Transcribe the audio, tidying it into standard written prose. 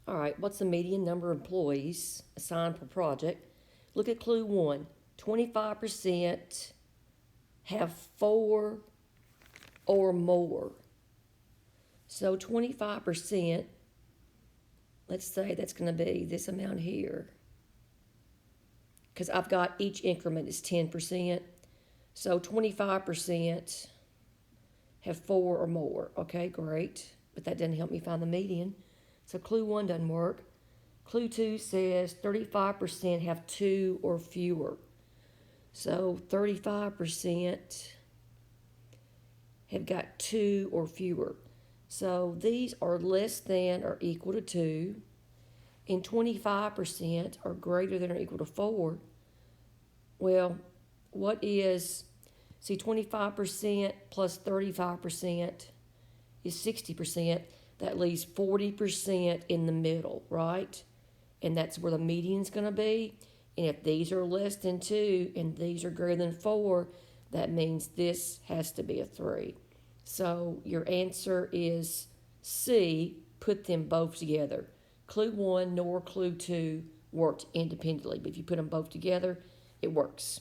All right, what's the median number of employees assigned per project? Look at clue 1. 25% have 4 or more. So 25%, let's say that's going to be this amount here. Because I've got each increment is 10%. So 25% have 4 or more. Okay, great. But that doesn't help me find the median. So clue 1 doesn't work. Clue 2 says 35% have 2 or fewer. So 35% have got 2 or fewer. So these are less than or equal to 2, and 25% are greater than or equal to 4. Well, what is, see, 25% plus 35% is 60%. That leaves 40% in the middle, right? And that's where the median's going to be. And if these are less than 2 and these are greater than 4, that means this has to be a 3. So your answer is C, put them both together. Clue 1 nor clue 2 worked independently, but if you put them both together, it works.